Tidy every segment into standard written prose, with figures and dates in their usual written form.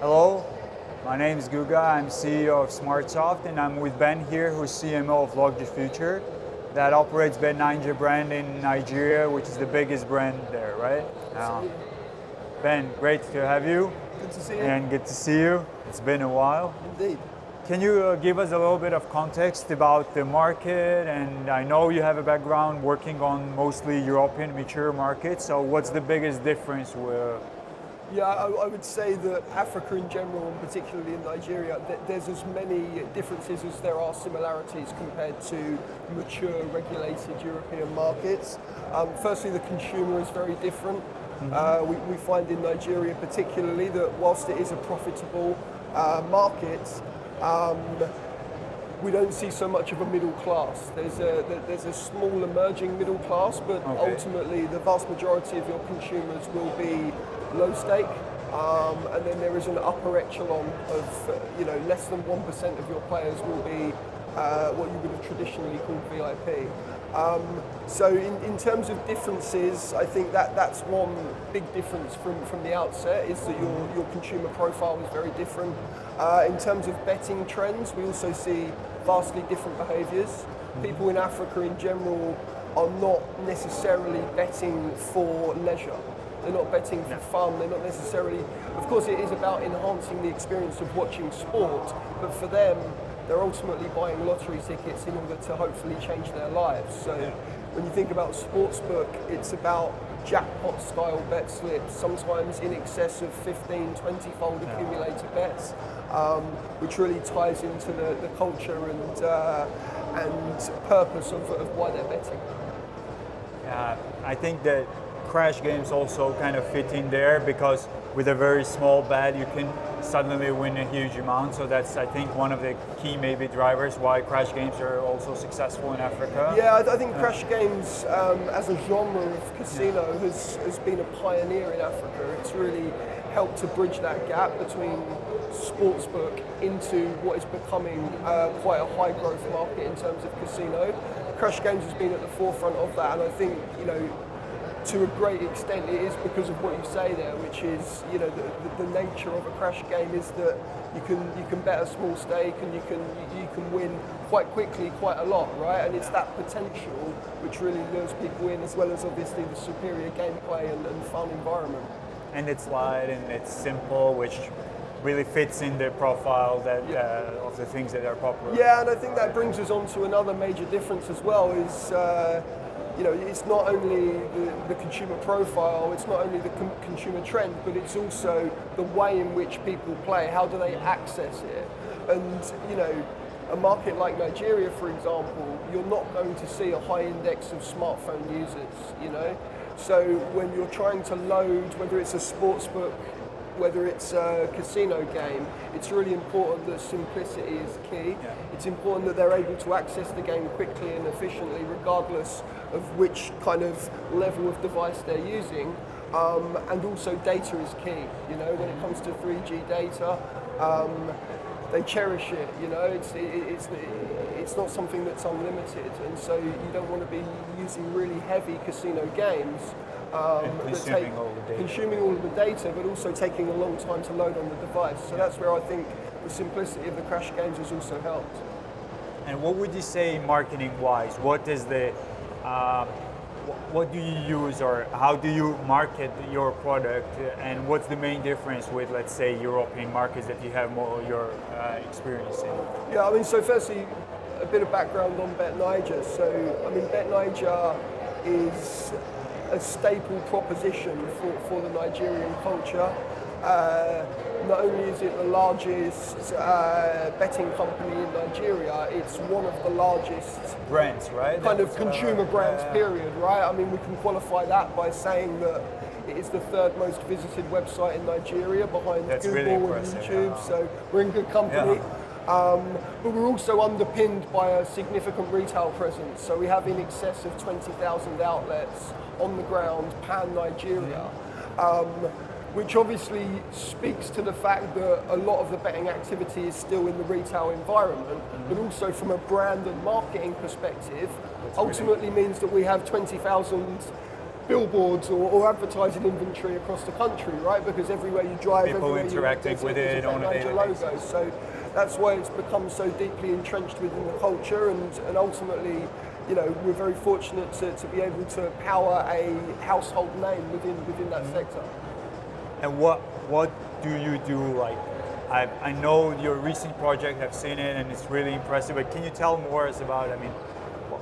Hello, my name is Guga. I'm CEO of SmartSoft, and I'm with Ben here, who's CMO of Logis Future, that operates Bet9 brand in Nigeria, which is the biggest brand there, right? Ben, great to have you. Good to see you. And good to see you. It's been a while. Indeed. Can you give us a little bit of context about the market? And I know you have a background working on mostly European mature markets, so what's the biggest difference with? Yeah, I would say that Africa in general, and particularly in Nigeria, there's as many differences as there are similarities compared to mature, regulated European markets. Firstly, the consumer is very different. We find in Nigeria particularly that whilst it is a profitable market, we don't see so much of a middle class. There's a small emerging middle class, but ultimately the vast majority of your consumers will be low stake, and then there is an upper echelon of less than 1% of your players will be what you would have traditionally called VIP. So in terms of differences, I think that's one big difference from the outset, is that your consumer profile is very different. In terms of betting trends, we also see vastly different behaviours. People in Africa in general are not necessarily betting for leisure. They're not betting for fun. They're not necessarily, of course it is about enhancing the experience of watching sport, but for them, they're ultimately buying lottery tickets in order to hopefully change their lives. So when you think about sportsbook, it's about jackpot style bet slips, sometimes in excess of 15, 20-fold accumulator bets, which really ties into the culture and purpose of why they're betting. I think that crash games also kind of fit in there, because with a very small bet you can suddenly win a huge amount. So that's, I think, one of the key maybe drivers why crash games are also successful in Africa. Yeah, I think crash games as a genre of casino has been a pioneer in Africa. It's really helped to bridge that gap between sportsbook into what is becoming quite a high growth market in terms of casino. Crash games has been at the forefront of that, and I think, to a great extent it is because of what you say there, which is, the nature of a crash game is that you can bet a small stake and you can win quite quickly quite a lot, right? And it's that potential which really lures people in, as well as obviously the superior gameplay and fun environment. And it's light and it's simple, which really fits in the profile that of the things that are popular. Yeah, and I think that brings us on to another major difference as well, is it's not only the consumer profile, it's not only the consumer trend, but it's also the way in which people play. How do they access it? And a market like Nigeria, for example, you're not going to see a high index of smartphone users. So when you're trying to load, whether it's a sports book, whether it's a casino game, it's really important that simplicity is key. Yeah. It's important that they're able to access the game quickly and efficiently, regardless of which kind of level of device they're using. And also data is key. When it comes to 3G data, they cherish it. It's not something that's unlimited, and so you don't want to be using really heavy casino games. Consuming all of the data, but also taking a long time to load on the device. So that's where I think the simplicity of the crash games has also helped. And what would you say marketing-wise? What is what do you use, or how do you market your product? And what's the main difference with, let's say, European markets that you have more your experience in? Yeah, so firstly, a bit of background on Bet9. So, Bet9 is a staple proposition for the Nigerian culture. Not only is it the largest betting company in Nigeria, it's one of the largest brands, right? Kind of consumer brands, period, right? We can qualify that by saying that it is the third most visited website in Nigeria, behind Google really and YouTube, so we're in good company. But we're also underpinned by a significant retail presence. So we have in excess of 20,000 outlets on the ground, pan-Nigeria, which obviously speaks to the fact that a lot of the betting activity is still in the retail environment, but also from a brand and marketing perspective, ultimately means that we have 20,000 billboards or advertising inventory across the country, right? Because everywhere you drive, people everywhere interacting with it on a daily basis. So that's why it's become so deeply entrenched within the culture, and ultimately, you know, we're very fortunate to be able to power a household name within that sector. And what do you do? Like, I know your recent project, I've seen it, and it's really impressive. But can you tell more about? I mean,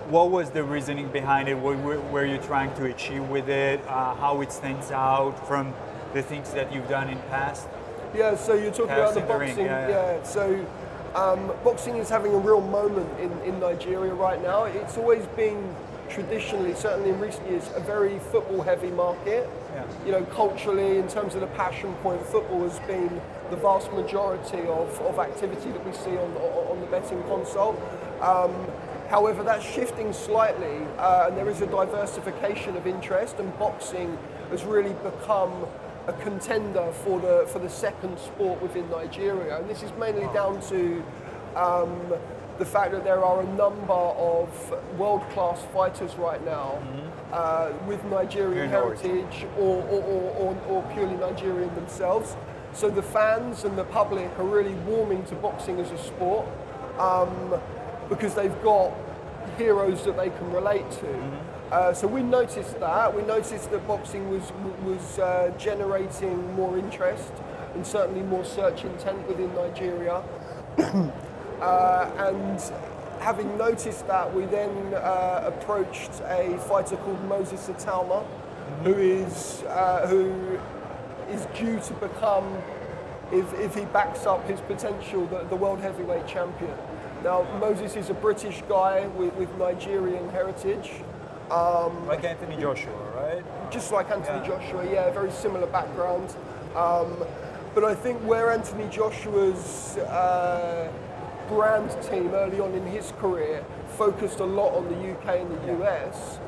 what was the reasoning behind it? What were you trying to achieve with it? How it stands out from the things that you've done in the past? Yeah, so you're talking about the boxing. So boxing is having a real moment in Nigeria right now. It's always been traditionally, certainly in recent years, a very football-heavy market. Yeah. You know, culturally, in terms of the passion point, football has been the vast majority of activity that we see on the betting console. However, that's shifting slightly, and there is a diversification of interest, and boxing has really become a contender for the second sport within Nigeria. And this is mainly down to the fact that there are a number of world-class fighters right now with Nigerian heritage or purely Nigerian themselves. So the fans and the public are really warming to boxing as a sport. Because they've got heroes that they can relate to. So we noticed that. We noticed that boxing was generating more interest and certainly more search intent within Nigeria. And having noticed that, we then approached a fighter called Moses Atalma, who is due to become, if he backs up his potential, the world heavyweight champion. Now, Moses is a British guy with Nigerian heritage. Like Anthony Joshua, right? Just like Anthony Joshua, yeah, very similar background. But I think where Anthony Joshua's brand team early on in his career focused a lot on the UK and the US,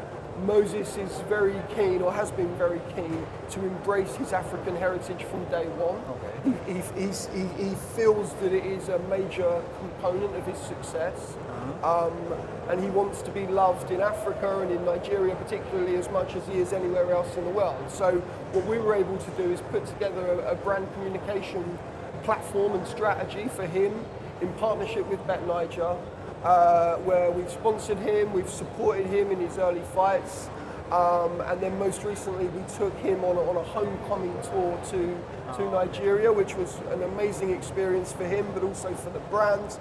Moses is very keen, or has been very keen, to embrace his African heritage from day one. Okay. He feels that it is a major component of his success, and he wants to be loved in Africa and in Nigeria particularly as much as he is anywhere else in the world. So what we were able to do is put together a brand communication platform and strategy for him in partnership with BetNiger, where we've sponsored him, we've supported him in his early fights, and then most recently we took him on a homecoming tour to Nigeria, which was an amazing experience for him, but also for the brand.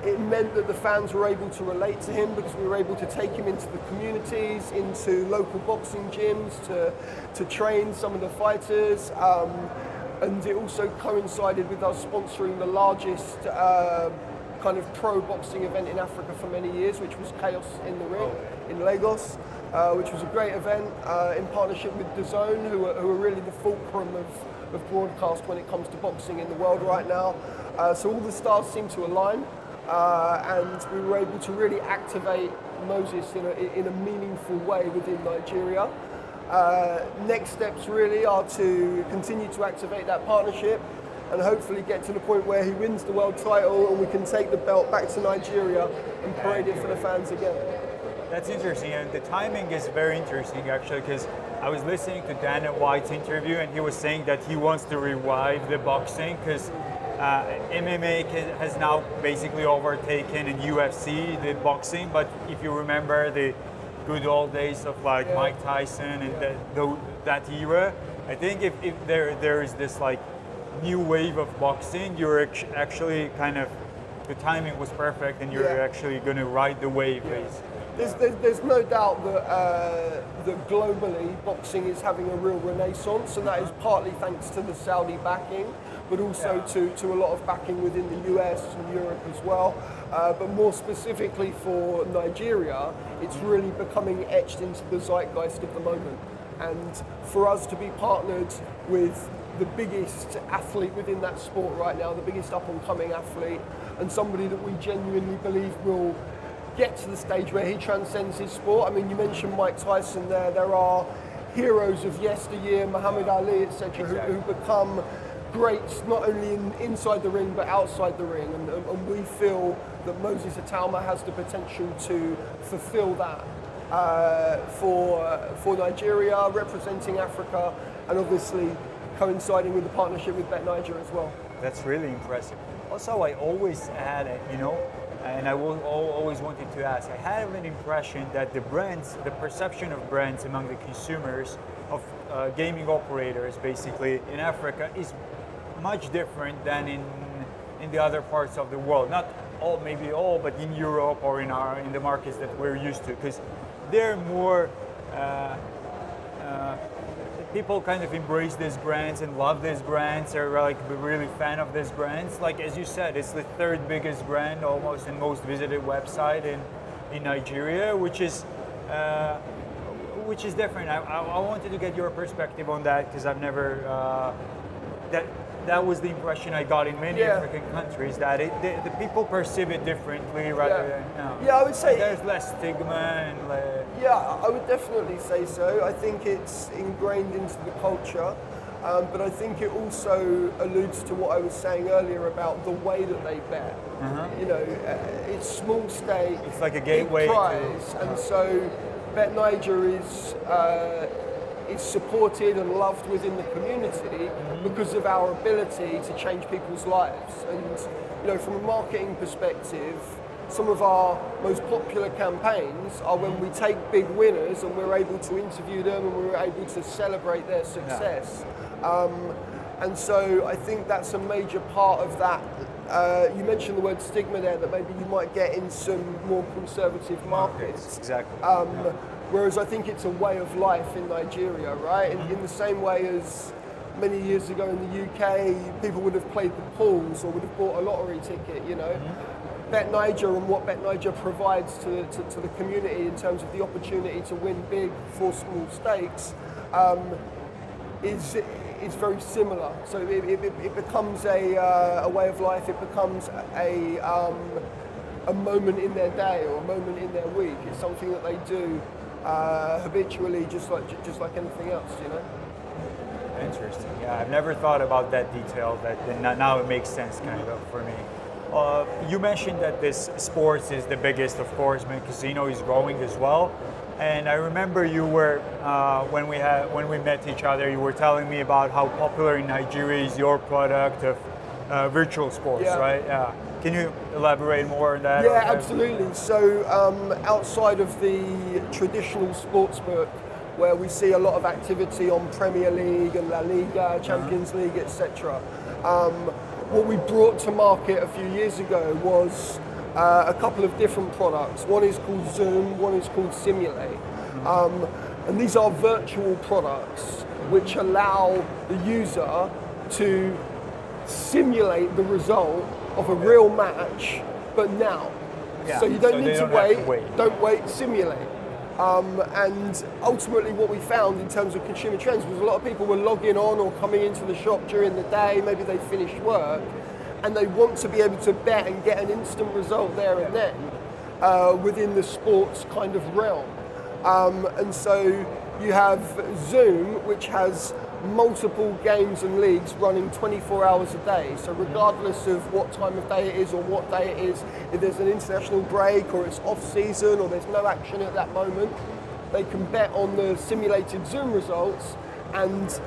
It meant that the fans were able to relate to him because we were able to take him into the communities, into local boxing gyms to train some of the fighters. And it also coincided with us sponsoring the largest kind of pro boxing event in Africa for many years, which was Chaos in the Ring in Lagos, which was a great event in partnership with DAZN, who are really the fulcrum of broadcast when it comes to boxing in the world right now. So all the stars seem to align, and we were able to really activate Moses in a meaningful way within Nigeria. Next steps really are to continue to activate that partnership and hopefully get to the point where he wins the world title and we can take the belt back to Nigeria and parade it for the fans again. That's interesting, and the timing is very interesting actually, because I was listening to Dana White's interview and he was saying that he wants to revive the boxing because MMA has now basically overtaken in UFC the boxing, but if you remember the good old days of like Mike Tyson and that era, I think if there is this like new wave of boxing, you're actually kind of, the timing was perfect and you're actually going to ride the wave basically. There's no doubt that globally boxing is having a real renaissance, and that is partly thanks to the Saudi backing, but also to a lot of backing within the US and Europe as well. But more specifically for Nigeria, it's really becoming etched into the zeitgeist of the moment. And for us to be partnered with the biggest athlete within that sport right now, the biggest up-and-coming athlete, and somebody that we genuinely believe will get to the stage where he transcends his sport. I mean, you mentioned Mike Tyson there. There are heroes of yesteryear, Muhammad Ali, etc., who become greats not only inside the ring but outside the ring. And we feel that Moses Atalma has the potential to fulfill that for Nigeria, representing Africa, and obviously coinciding with the partnership with Bet Niger as well. That's really impressive. Also, I always had, and I will always wanted to ask, I have an impression that the perception of brands among the consumers, of gaming operators basically in Africa is much different than in the other parts of the world. Not all, maybe all, but in Europe or in the markets that we're used to, because they're more people kind of embrace these brands and love these brands. They're like really fan of these brands. Like as you said, it's the third biggest brand almost and most visited website in Nigeria, which is different. I wanted to get your perspective on that because I've never that was the impression I got in many African countries, that the people perceive it differently rather than I would say there's less stigma and I would definitely say so. I think it's ingrained into the culture, but I think it also alludes to what I was saying earlier about the way that they bet. It's small stake, it's like a gateway prize, and so Bet Niger is supported and loved within the community because of our ability to change people's lives. And from a marketing perspective, some of our most popular campaigns are when we take big winners and we're able to interview them and we're able to celebrate their success. And so I think that's a major part of that. You mentioned the word stigma there, that maybe you might get in some more conservative markets. Exactly. Whereas I think it's a way of life in Nigeria, right? In the same way as many years ago in the UK, people would have played the pools or would have bought a lottery ticket, Bet Niger and what Bet Niger provides to the community in terms of the opportunity to win big for small stakes is very similar. So it becomes a way of life. It becomes a moment in their day or a moment in their week. It's something that they do habitually, just like anything else, Interesting. Yeah, I've never thought about that detail. Now it makes sense kind of for me. You mentioned that this sports is the biggest, of course, but casino is growing as well. And I remember you were when we met each other, you were telling me about how popular in Nigeria is your product of virtual sports, right? Yeah. Can you elaborate more on that? Yeah, absolutely. So outside of the traditional sportsbook, where we see a lot of activity on Premier League and La Liga, Champions League, etc. What we brought to market a few years ago was a couple of different products. One is called Zoom, one is called Simulate. And these are virtual products which allow the user to simulate the result of a real match, but now. So you don't need to wait. Don't wait, simulate. And ultimately what we found in terms of consumer trends was a lot of people were logging on or coming into the shop during the day, maybe they finished work, and they want to be able to bet and get an instant result there and then within the sports kind of realm. And so you have Zoom, which has multiple games and leagues running 24 hours a day. So regardless of what time of day it is or what day it is, if there's an international break or it's off season or there's no action at that moment, they can bet on the simulated Zoom results, and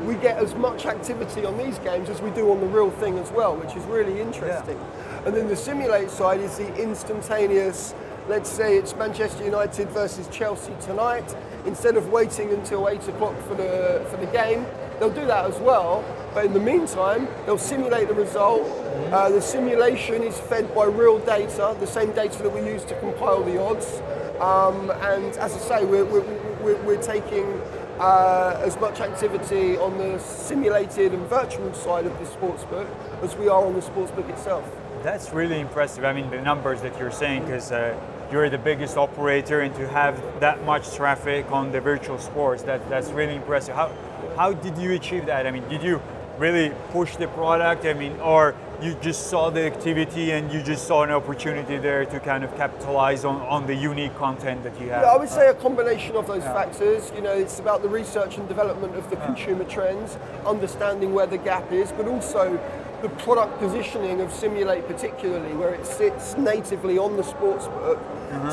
we get as much activity on these games as we do on the real thing as well, which is really interesting. And then the simulate side is the instantaneous. Let's say it's Manchester United versus Chelsea tonight. Instead of waiting until 8 o'clock for the game, they'll do that as well. But in the meantime, they'll simulate the result. The simulation is fed by real data, the same data that we use to compile the odds. And as I say, we're taking as much activity on the simulated and virtual side of the sportsbook as we are on the sportsbook itself. That's really impressive. I mean, the numbers that you're saying, because you're the biggest operator, and to have that much traffic on the virtual sports, that's really impressive. How did you achieve that? I mean, did you really push the product? I mean, or you just saw the activity and you just saw an opportunity there to kind of capitalize on the unique content that you have? Yeah, I would say a combination of those factors. It's about the research and development of the consumer trends, understanding where the gap is, but also the product positioning of Simulate particularly, where it sits natively on the sportsbook.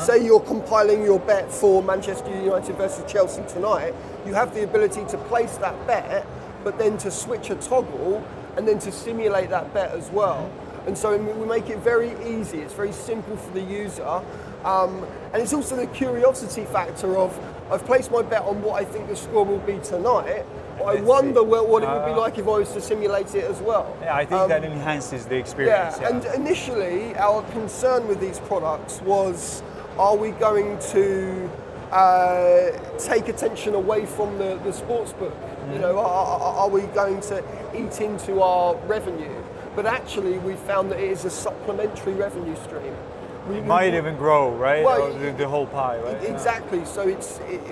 Say you're compiling your bet for Manchester United versus Chelsea tonight, you have the ability to place that bet, but then to switch a toggle and then to simulate that bet as well. And so we make it very easy, it's very simple for the user. And it's also the curiosity factor of, I've placed my bet on what I think the score will be tonight, but I wonder what it would be like if I was to simulate it as well. Yeah, I think that enhances the experience. Yeah, and initially our concern with these products was, are we going to take attention away from the sportsbook? You know, are we going to eat into our revenue? But actually we found that it is a supplementary revenue stream. It might even grow, right? Well, the whole pie, right? Exactly. So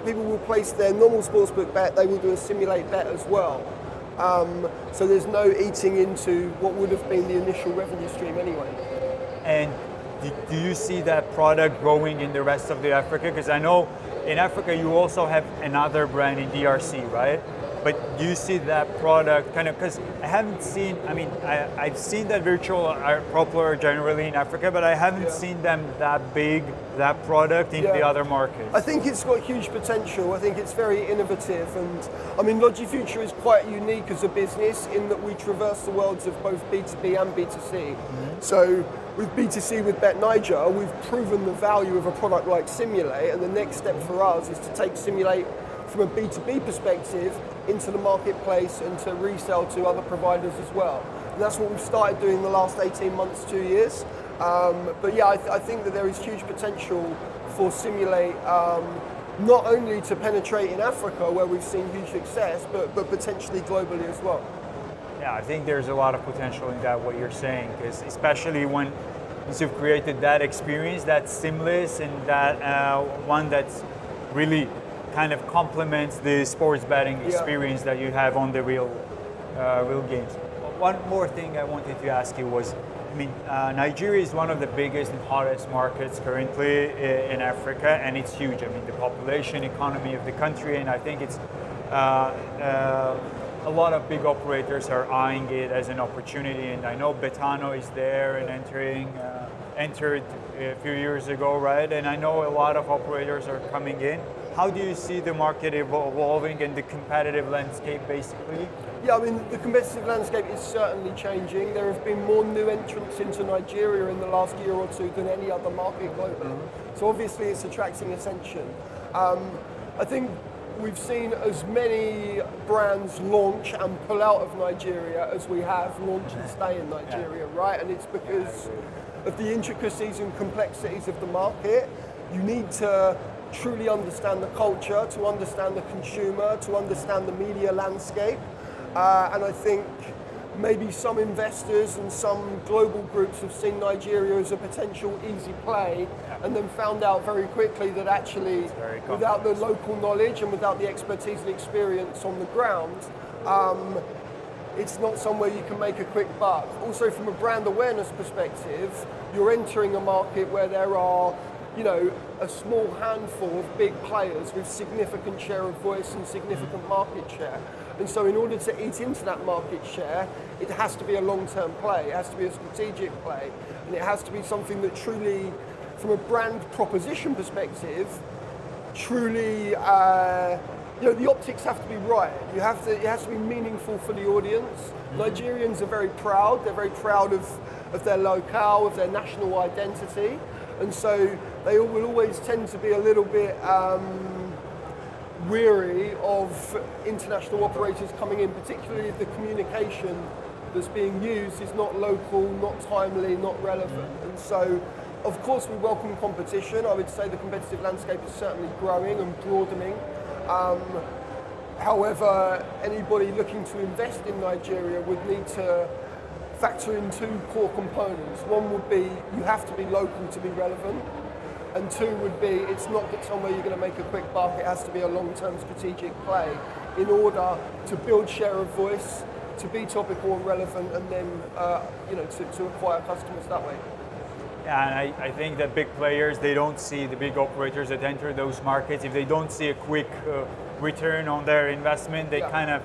people will place their normal sportsbook bet, they will do a simulate bet as well. So there's no eating into what would have been the initial revenue stream anyway. And do you see that product growing in the rest of the Africa? Because I know in Africa you also have another brand in DRC, right? But do you see that product kind of, because I haven't seen, I mean, I've seen that virtual are popular generally in Africa, but I haven't seen them that big, that product in the other markets. I think it's got huge potential. I think it's very innovative. And I mean, LogiFuture is quite unique as a business in that we traverse the worlds of both B2B and B2C. So with B2C, with Bet Niger, we've proven the value of a product like Simulate. And the next step for us is to take Simulate from a B2B perspective into the marketplace and to resell to other providers as well. And that's what we've started doing the last 18 months, 2 years. But yeah, I think that there is huge potential for Simulate, not only to penetrate in Africa where we've seen huge success, but potentially globally as well. Yeah, I think there's a lot of potential in that, what you're saying, because especially once you've created that experience that's seamless and that one that's really kind of complements the sports betting experience that you have on the real games. One more thing I wanted to ask you was, I mean, Nigeria is one of the biggest and hottest markets currently in Africa, and it's huge. I mean, the population, economy of the country, and I think it's a lot of big operators are eyeing it as an opportunity. And I know Betano is there and entered a few years ago, right? And I know a lot of operators are coming in. How do you see the market evolving and the competitive landscape, basically? Yeah, I mean, the competitive landscape is certainly changing. There have been more new entrants into Nigeria in the last year or two than any other market globally. So obviously it's attracting attention. I think we've seen as many brands launch and pull out of Nigeria as we have launch and stay in Nigeria, right? And it's because of the intricacies and complexities of the market. You need to truly understand the culture, to understand the consumer, to understand the media landscape. And I think maybe some investors and some global groups have seen Nigeria as a potential easy play and then found out very quickly that actually without the local knowledge and without the expertise and experience on the ground, it's not somewhere you can make a quick buck. Also from a brand awareness perspective, you're entering a market where there are, you know, a small handful of big players with significant share of voice and significant market share. And so in order to eat into that market share, it has to be a long-term play, it has to be a strategic play, and it has to be something that truly, from a brand proposition perspective, truly, you know, the optics have to be right. It has to be meaningful for the audience. Nigerians are very proud. They're very proud of their locale, of their national identity. And so they will always tend to be a little bit weary of international operators coming in, particularly if the communication that's being used is not local, not timely, not relevant. And so, of course, we welcome competition. I would say the competitive landscape is certainly growing and broadening. However, anybody looking to invest in Nigeria would need to factor in two core components. One would be you have to be local to be relevant, and two would be it's not somewhere you're going to make a quick buck. It has to be a long-term strategic play in order to build share of voice, to be topical and relevant, and then you know, to acquire customers that way. Yeah, and I think that big players, they don't see the big operators that enter those markets. If they don't see a quick return on their investment, they kind of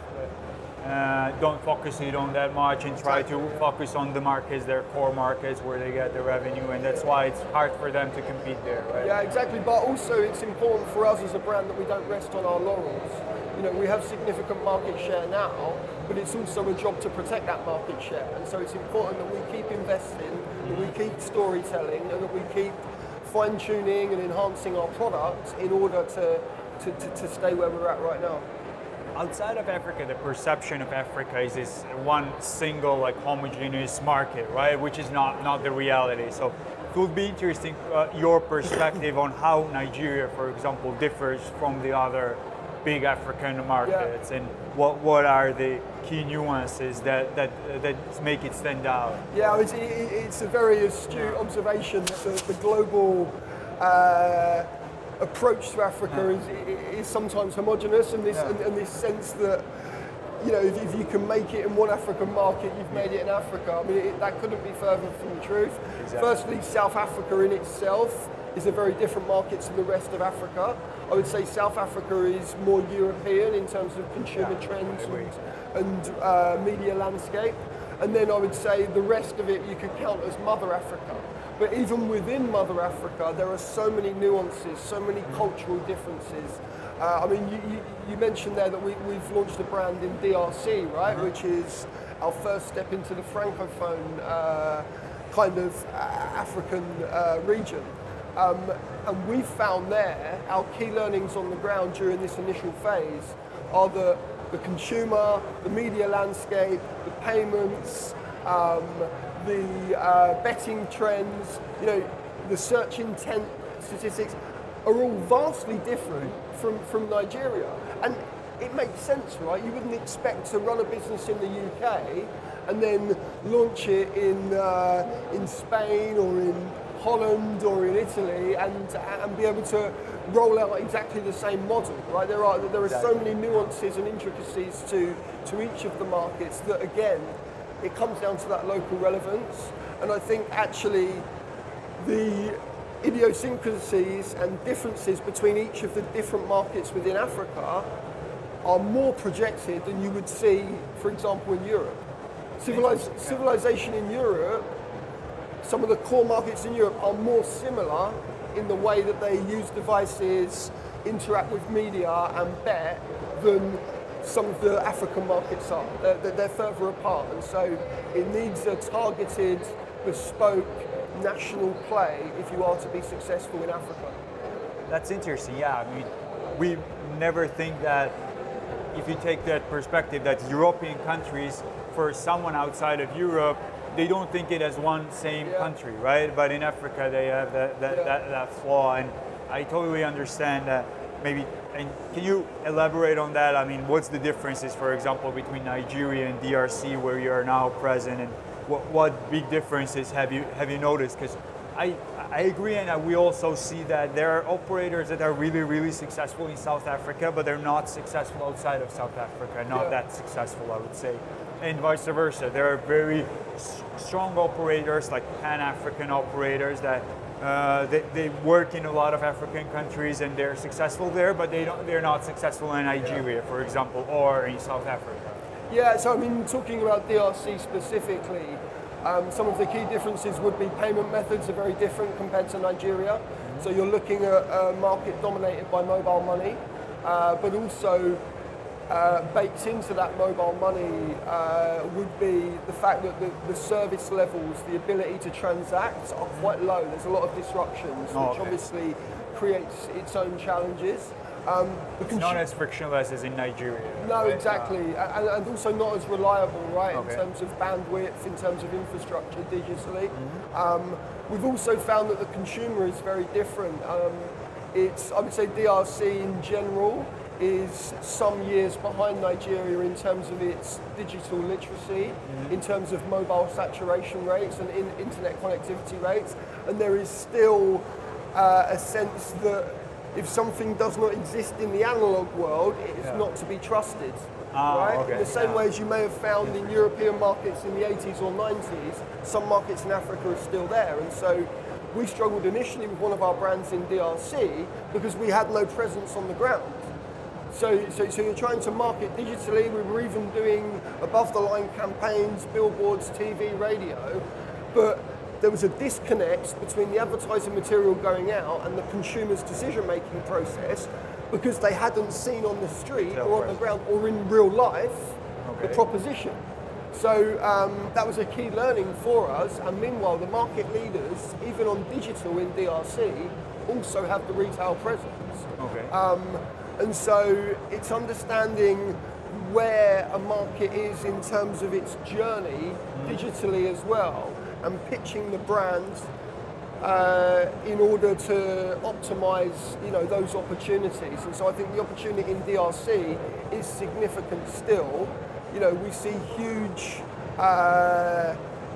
don't focus it on that much and try to focus on the markets, their core markets where they get the revenue, and that's why it's hard for them to compete there, right? Yeah, exactly. But also it's important for us as a brand that we don't rest on our laurels. You know, we have significant market share now, but it's also a job to protect that market share. And so it's important that we keep investing, that we keep storytelling, and that we keep fine-tuning and enhancing our product in order to stay where we're at right now. Outside of Africa, the perception of Africa is this one single, like, homogeneous market, right? Which is not the reality. So it would be interesting your perspective on how Nigeria, for example, differs from the other big African markets, and what are the key nuances that make it stand out? Yeah, it's a very astute observation that the global approach to Africa is sometimes homogenous, and this sense that, you know, if you can make it in one African market, you've made it in Africa. I mean, that couldn't be further from the truth. Exactly. Firstly, South Africa in itself is a very different market to the rest of Africa. I would say South Africa is more European in terms of consumer trends and media landscape. And then I would say the rest of it you could count as Mother Africa. But even within Mother Africa, there are so many nuances, so many cultural differences. I mean, you mentioned there that we've launched a brand in DRC, right? Which is our first step into the Francophone kind of African region. And we found there, our key learnings on the ground during this initial phase are the consumer, the media landscape, the payments, the betting trends, you know, the search intent statistics are all vastly different from Nigeria. And it makes sense, right? You wouldn't expect to run a business in the UK and then launch it in Spain or in Holland or in Italy and be able to roll out exactly the same model, right? There are so many nuances and intricacies to each of the markets that, again, it comes down to that local relevance. And I think actually the idiosyncrasies and differences between each of the different markets within Africa are more projected than you would see, for example, in Europe. Civilization in Europe, some of the core markets in Europe are more similar in the way that they use devices, interact with media and bet than some of the African markets are. They're further apart, and so it needs a targeted, bespoke, national play if you are to be successful in Africa. That's interesting, yeah. I mean, we never think that if you take that perspective that European countries, for someone outside of Europe, they don't think it as one same country, right? But in Africa, they have that flaw, and I totally understand that. Maybe, and can you elaborate on that? I mean, what's the differences, for example, between Nigeria and DRC, where you are now present, and what big differences have you noticed? Because I agree, and we also see that there are operators that are really, really successful in South Africa, but they're not successful outside of South Africa, not that successful, I would say. And vice versa. There are very strong operators, like Pan-African operators, that they work in a lot of African countries and they're successful there, but they're not successful in Nigeria, for example, or in South Africa. Yeah, so I mean, talking about DRC specifically, some of the key differences would be payment methods are very different compared to Nigeria. So you're looking at a market dominated by mobile money, but also baked into that mobile money would be the fact that the service levels, the ability to transact are quite low. There's a lot of disruptions, which obviously creates its own challenges. It's not as frictionless as in Nigeria. No, right? Exactly, and also not as reliable, right, in terms of bandwidth, in terms of infrastructure digitally. We've also found that the consumer is very different. I would say DRC in general is some years behind Nigeria in terms of its digital literacy, in terms of mobile saturation rates and internet connectivity rates, and there is still a sense that if something does not exist in the analog world, it is not to be trusted. Right? In the same way as you may have found in European markets in the 80s or 90s, some markets in Africa are still there. And so we struggled initially with one of our brands in DRC because we had no presence on the ground. So you're trying to market digitally. We were even doing above-the-line campaigns, billboards, TV, radio, but there was a disconnect between the advertising material going out and the consumer's decision-making process because they hadn't seen on the street or on the ground or in real life the proposition. So that was a key learning for us. And meanwhile, the market leaders, even on digital in DRC, also have the retail presence. And so it's understanding where a market is in terms of its journey digitally as well, and pitching the brand in order to optimize, those opportunities. And so I think the opportunity in DRC is significant still. We see huge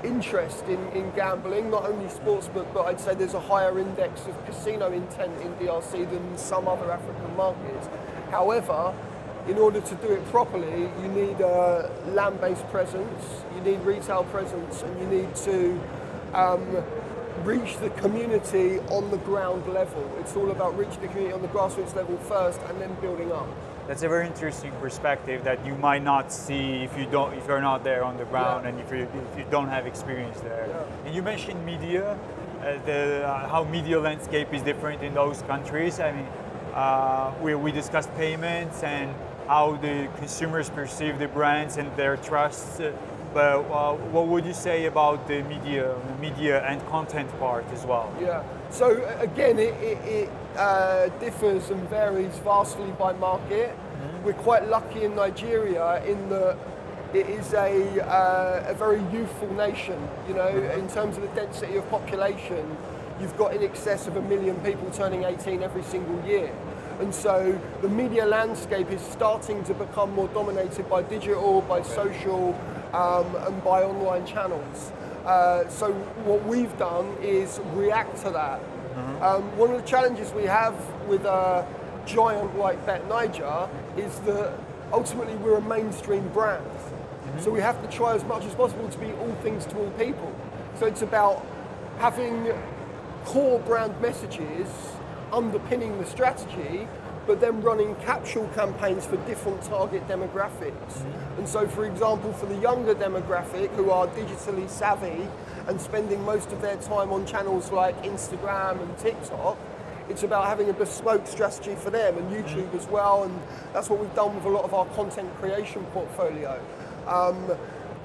interest in gambling, not only sportsbook, but I'd say there's a higher index of casino intent in DRC than some other African markets. However, in order to do it properly, you need a land-based presence, you need retail presence, and you need to reach the community on the ground level. It's all about reaching the community on the grassroots level first and then building up. That's a very interesting perspective that you might not see if you're not there on the ground and if you don't have experience there. And you mentioned media, how media landscape is different in those countries. I mean, we discussed payments and how the consumers perceive the brands and their trust. But what would you say about the media and content part as well? Yeah. So again, it differs and varies vastly by market. We're quite lucky in Nigeria in that it is a very youthful nation. In terms of the density of population, you've got in excess of 1 million people turning 18 every single year. And so the media landscape is starting to become more dominated by digital, by social, and by online channels. So what we've done is react to that. One of the challenges we have with a giant like Bet Niger is that ultimately we're a mainstream brand. So we have to try as much as possible to be all things to all people. So it's about having core brand messages underpinning the strategy, but then running capsule campaigns for different target demographics. And so, for example, for the younger demographic who are digitally savvy and spending most of their time on channels like Instagram and TikTok, it's about having a bespoke strategy for them, and YouTube as well, and that's what we've done with a lot of our content creation portfolio.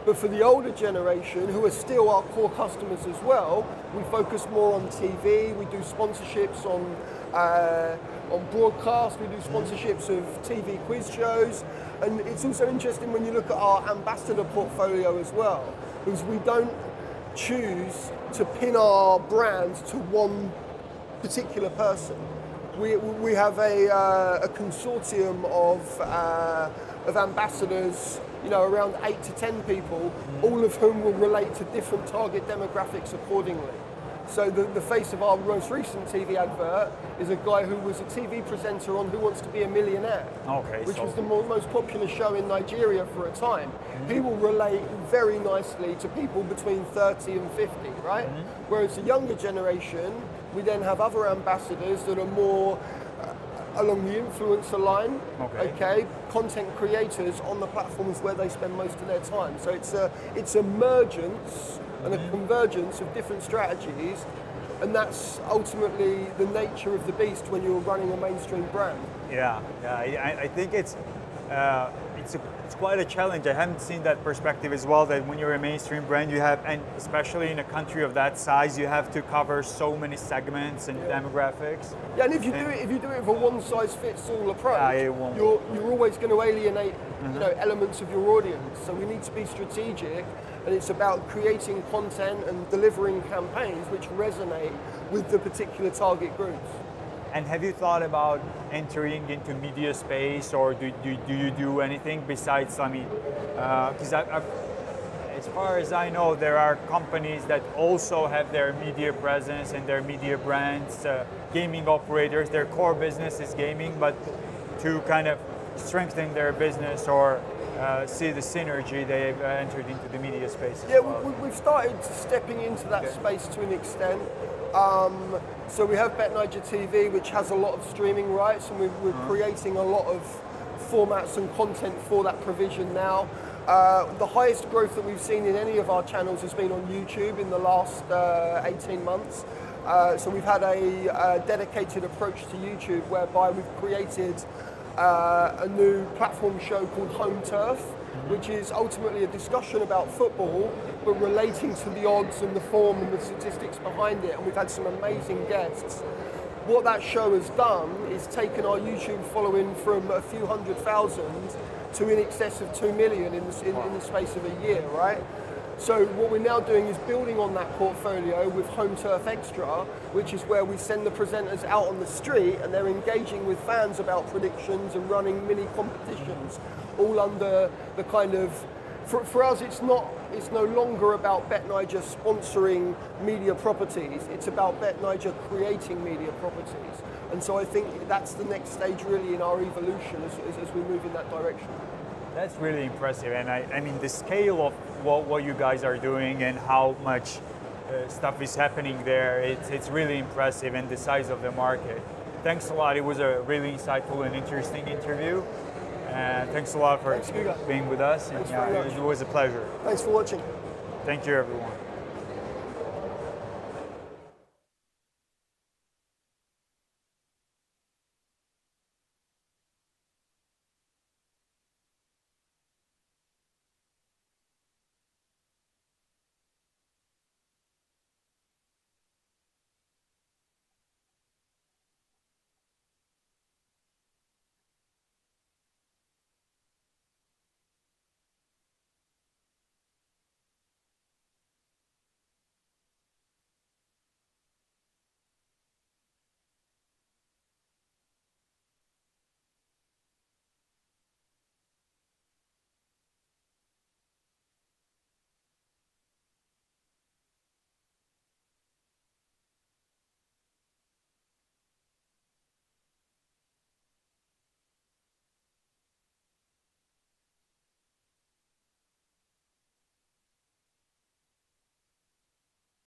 But for the older generation, who are still our core customers as well, we focus more on TV, we do sponsorships on broadcast, we do sponsorships of TV quiz shows, and it's also interesting when you look at our ambassador portfolio as well, because we don't choose to pin our brand to one particular person. We have a consortium of ambassadors, around 8 to 10 people, all of whom will relate to different target demographics accordingly. So the face of our most recent TV advert is a guy who was a TV presenter on Who Wants to Be a Millionaire, which was the most popular show in Nigeria for a time. He will relate very nicely to people between 30 and 50, right? Whereas the younger generation, we then have other ambassadors that are more along the influencer line, content creators on the platforms where they spend most of their time. So it's a mergence and a convergence of different strategies, and that's ultimately the nature of the beast when you're running a mainstream brand. I think it's quite a challenge. I haven't seen that perspective as well, that when you're a mainstream brand, you have, and especially in a country of that size, you have to cover so many segments and demographics. Yeah, and if you do it with a one-size-fits-all approach, you're always going to alienate elements of your audience. So we need to be strategic, and it's about creating content and delivering campaigns which resonate with the particular target groups. And have you thought about entering into media space, or do you do anything besides, because as far as I know, there are companies that also have their media presence and their media brands, gaming operators, their core business is gaming, but to kind of strengthen their business or see the synergy, they've entered into the media space as well. We've started stepping into that space to an extent. So we have Bet Niger TV, which has a lot of streaming rights, and we're creating a lot of formats and content for that provision now. The highest growth that we've seen in any of our channels has been on YouTube in the last 18 months. So we've had a dedicated approach to YouTube whereby we've created a new platform show called Home Turf, which is ultimately a discussion about football, but relating to the odds and the form and the statistics behind it. And we've had some amazing guests. What that show has done is taken our YouTube following from a few 100,000 to in excess of 2 million in the space of a year, right? So what we're now doing is building on that portfolio with Home Turf Extra, which is where we send the presenters out on the street and they're engaging with fans about predictions and running mini competitions, all under the kind of, for us it's no longer about BetNiger sponsoring media properties, it's about BetNiger creating media properties. And so I think that's the next stage really in our evolution as we move in that direction. That's really impressive, and I mean the scale of what you guys are doing and how much stuff is happening there, it's really impressive, and the size of the market. Thanks a lot, it was a really insightful and interesting interview. Thanks a lot for being with us, and it was a pleasure. Thanks for watching. Thank you everyone.